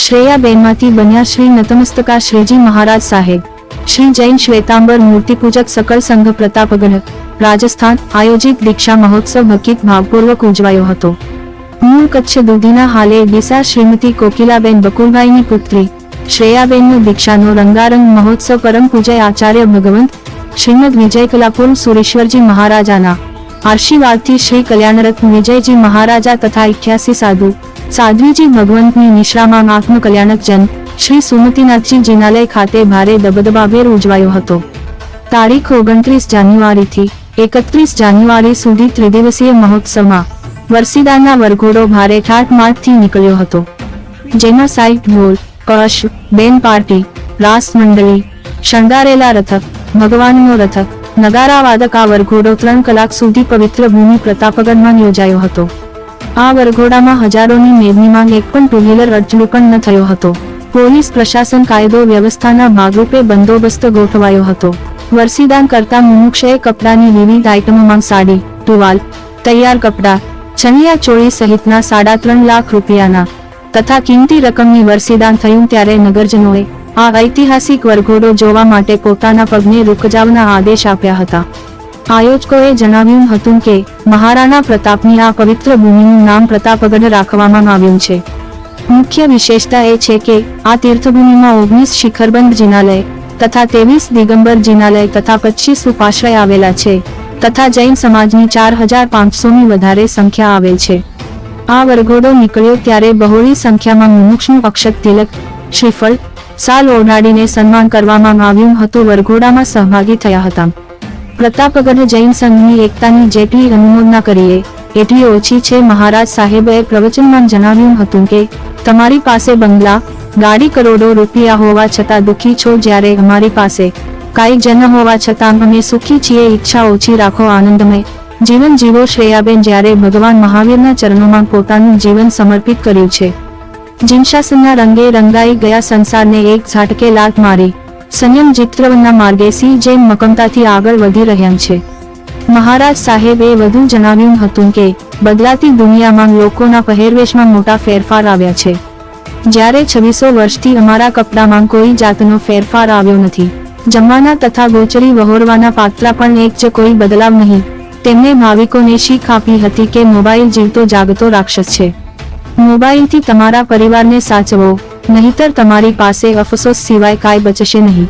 શ્રેયાબેનમાંથી બન્યા શ્રી નતમસ્તકા શ્રીજી મહારાજ સાહેબ. શ્રી જૈન શ્વેતાંબર મૂર્તિપૂજક સકળ સંઘ પ્રતાપગઢ, રાજસ્થાન આયોજિત દીક્ષા મહોત્સવ ભક્તિત ભાવપૂર્વક ઉજવાયો હતો. મૂળ કચ્છ દુધીના હાલે ડીસા શ્રીમતી કોકિલાબેન બકુલભાઈની પુત્રી શ્રેયાબેનનો દીક્ષાનો રંગારંગ મહોત્સવ પરમ પૂજ્ય આચાર્ય ભગવંત શ્રીમદ વિજય કલાપુર સુરેશ્વરજી મહારાજાના આશીર્વાદથી શ્રી કલ્યાણરત્ન વિજયજી મહારાજા તથા 81 સાધુ સાધ્વીજી ભગવંતની નિશ્રામાં આત્મકલ્યાણક જન શ્રી સુમતીનાથજી જિનાલય ખાતે ભારે દબદબાભેર ઉજવાયો હતો. તારીખ 29 જાન્યુઆરીથી 31 જાન્યુઆરી સુધી ત્રિદિવસીય મહોત્સવમાં વરસીદારના વરઘોડો ભારે ઠાઠમાઠથી નીકળ્યો હતો. જેમાં સાઈટ ઢોલ, કળશ, બેન પાર્ટી, રાસ મંડળી, શણગારેલા રથક, ભગવાનનો રથક, નગારા વાદક આ વરઘોડો 3 કલાક સુધી પવિત્ર ભૂમિ પ્રતાપગઢમાં યોજાયો હતો. આ વરઘોડામાં હજારોની મેદનીમાં એક પણ ટુ વ્હીલર અડચણ પણ ન થયો હતો. પોલીસ પ્રશાસન કાયદો વ્યવસ્થાના ભાગરૂપે બંદોબસ્ત ગોઠવાયો હતો. વરસીદાન કરતા મુમુક્ષએ કપડાની વિવિધ આઇટમોમાં સાડી, ટુવાલ, તૈયાર કપડા, ચણિયા ચોળી સહિતના 3.5 લાખ રૂપિયાના તથા કિંમતી રકમની વરસીદાન થયું ત્યારે નગરજનોએ આ ઐતિહાસિક વરઘોડો જોવા માટે પોતાના પગને રૂકજાવના આદેશ આપ્યા હતા. આયોજકોએ જણાવ્યું હતું કે મહારાણા પ્રતાપની આ પવિત્ર ભૂમિનું નામ પ્રતાપગઢ રાખવામાં આવ્યું છે. મુખ્ય વિશેષતા એ છે કે આ તીર્થભૂમિમાં 19 શિખરબંધ જિનાલય તથા 23 દિગંબર જિનાલય તથા 25 ઉપાશ્રય આવેલા છે તથા જૈન સમાજની 4500ની વધારે સંખ્યા આવેલ છે. આ વરઘોડો નીકળ્યો ત્યારે બહોળી સંખ્યામાં મુમુક્ષનું અક્ષત તિલક, શ્રીફળ, સાલ ઓઢાડીને સન્માન કરવામાં આવ્યું હતું. વરઘોડામાં સહભાગી થયા હતા. પ્રતાપગઢ જૈન સંઘની એકતાની જેટલી અનુમોદના કરીએ એટલી ઓછી છે. મહારાજ સાહેબે પ્રવચનમાં જણાવ્યું હતું કે તમારી પાસે બંગલા, ગાડી, કરોડો રૂપિયા હોવા છતાં દુઃખી છો, જ્યારે અમારી પાસે કાંઈ જ ન હોવા છતાં અમે સુખી છીએ. ઈચ્છા ઓછી રાખો, આનંદમય જીવન જીવો. શ્રેયાબેન જ્યારે ભગવાન મહાવીરના ચરણોમાં પોતાનું જીવન સમર્પિત કર્યું છે. જીનશાસનના રંગે રંગાઈ ગયા સંસારને એક ઝાટકે લાત મારી સંયમ ચિત્રવનના માર્ગે સિંહ જેમ મક્કમતાથી આગળ વધી રહ્યા છે. મહારાજ સાહેબે વધુ જણાવ્યું હતું કે બદલાતી દુનિયામાં લોકોના પહેરવેશમાં મોટા ફેરફાર આવ્યા છે. જ્યારે 2600 વર્ષથી અમારા કપડામાં કોઈ જાતનો ફેરફાર આવ્યો નથી. જમવાના તથા ગોચરી વહોરવાના પાત્રા પણ એક જ, કોઈ બદલાવ નહીં. તેમણે ભાવિકોને શીખ આપી હતી કે મોબાઈલ જીવતો જાગતો રાક્ષસ છે. મોબાઈલથી તમારા પરિવારને સાચવો, નહીતર તમારી પાસે અફસોસ સિવાય કાંઈ બચશે નહીં.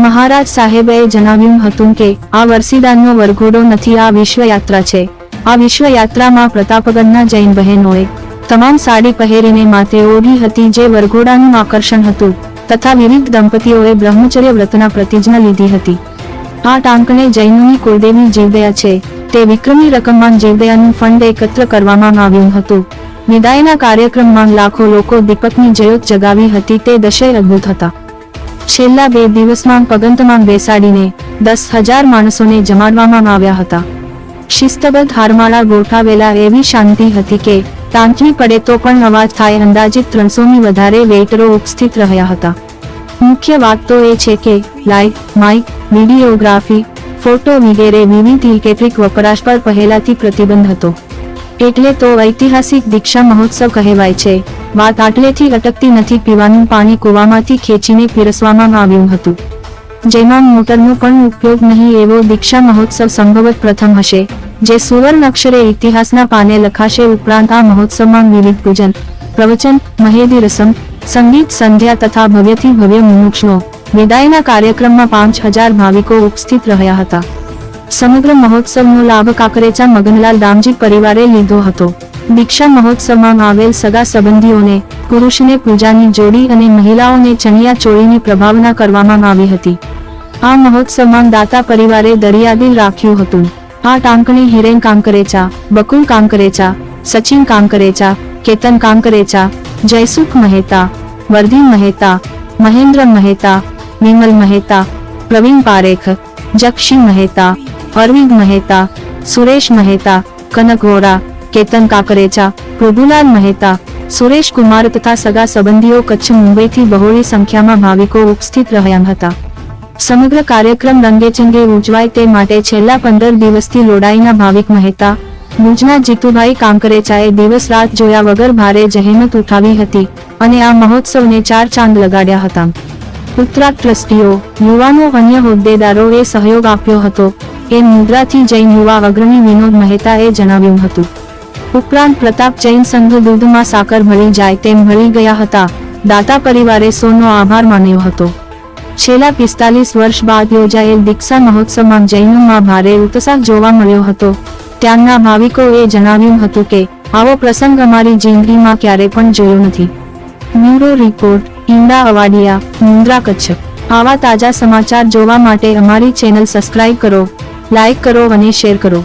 મહારાજ સાહેબે જણાવ્યું હતું કે આ વરસીદાનનો વરઘોડો નથી, આ વિશ્વયાત્રા છે. આ વિશ્વયાત્રામાં પ્રતાપગઢના જૈન બહેનોએ તમામ સાડી પહેરીને માથે ઓઢી હતી જે વરઘોડાનું આકર્ષણ હતું તથા વિવિધ દંપતીઓએ બ્રહ્મચર્ય વ્રતના પ્રતિજ્ઞા લીધી હતી. આ ટાંકણે જૈનોની કુળદેવી જીવદયા છે તે વિક્રમી રકમમાં જીવદયાનું ફંડ એકત્ર કરવામાં આવ્યું હતું. વિદાયના કાર્યક્રમમાં લાખો લોકો દીપકની જ્યોત જગાવી હતી. તે દૃશ્ય અદ્ભુત હતા. છેલ્લા 2 દિવસમાં પગંતમાં બેસાડીને 10,000 માણસોને જમાડવામાં આવ્યા હતા. શિસ્તબદ્ધ હારમાળા ગોઠાવેલા, એવી શાંતિ હતી કે ટાંચવી પડે તો પણ અવાજ થાય. અંદાજિત 300ની વધારે વેઇટરો ઉપસ્થિત રહ્યા હતા. મુખ્ય વાત તો એ છે કે લાઇવ, માઇક, વિડીયોગ્રાફી, ફોટો વગેરે વિવિધ ઇલેક્ટ્રિક વપરાશ પર પહેલાથી પ્રતિબંધ હતો. એટલે તો ઐતિહાસિક દીક્ષા મહોત્સવ કહેવાય છે. વાત આટલેથી અટકતી નથી. પીવાનું પાણી કૂવામાંથી ખેંચીને પીરસવામાં આવ્યું હતું, જેમાં મોટરનો પણ ઉપયોગ નહીં. એવો દીક્ષા મહોત્સવ સંભવત પ્રથમ હશે જે સુવર્ણ અક્ષરે ઇતિહાસના પાને લખાશે. ઉપરાંત આ મહોત્સવમાં વિવિધ પૂજન, પ્રવચન, મહેદી રસમ, સંગીત સંધ્યા તથા ભવ્યથી ભવ્ય મુમુક્ષનો વિદાયના કાર્યક્રમમાં 5000 ભાવિકો ઉપસ્થિત રહ્યા હતા. સમગ્ર મહોત્સવનો લાભ કાંકરેચા મગનલાલ દામજી પરિવારે લીધો હતો. દીક્ષા મહોત્સવમાં આવેલ સગા સંબંધીઓને પુરુષને પૂજાની જોડી અને મહિલાઓને ચણિયા ચોળીની પ્રભાવના કરવામાં આવી હતી. આ મહોત્સવમાં દાતા પરિવારે દરિયાદિલ રાખ્યું હતું. આ ટાંકણે હિરેન કાંકરેચા, બકુલ કાંકરેચા, સચિન કાંકરેચા, કેતન કાંકરેચા, જયસુખ મહેતા, વર્ધી મહેતા, મહેન્દ્ર મહેતા, વિમલ મહેતા, પ્રવીણ પારેખ, જક્ષી મહેતા, અરવિંદ મહેતા, સુરેશ મહેતા, કનક વોરા, કેતન કાંકરેચા, પ્રભુલાલ મહેતા, સુરેશ કુમાર તથા સગા સંબંધીઓ કચ્છ મુંબઈથી બહોળી સંખ્યામાં ભાવિકો ઉપસ્થિત રહ્યા હતા. સમગ્ર કાર્યક્રમ રંગેચંગે ઉજવાય તે માટે છેલ્લા 15 દિવસથી લોડાઈના ભાવિક મહેતા, ભુજના જીતુભાઈ કાંકરેચાએ દિવસ રાત જોયા વગર ભારે જહેમત ઉઠાવી હતી અને આ મહોત્સવને 4 ચાંદ લગાડ્યા હતા. ઉત્તરાગ ટ્રસ્ટીઓ, યુવાનો, અન્ય હોદ્દેદારોએ સહયોગ આપ્યો હતો એમ મુદ્રાથી જૈન યુવા અગ્રણી વિનોદ મહેતાએ જણાવ્યું હતું. ઉપરાંત પ્રતાપ જૈન સંઘ દૂધમાં સાકર ભળી જાય તેમ ભળી ગયા હતા. દાતા પરિવારે સૌનો આભાર માન્યો હતો. છેલ્લા 45 વર્ષ બાદ યોજાયેલ દીક્ષા મહોત્સવમાં જૈનોમાં ભારે ઉત્સાહ જોવા મળ્યો હતો. ત્યાંના ભાવિકોએ જણાવ્યું હતું કે આવો પ્રસંગ અમારી જિંદગીમાં ક્યારે પણ જોયો નથી. બ્યુરો રિપોર્ટ, ઈંડા અવાડિયા, મુન્દ્રા, કચ્છ. આવા તાજા સમાચાર જોવા માટે અમારી ચેનલ સબસ્ક્રાઇબ કરો, લાઇક કરો અને શેર કરો.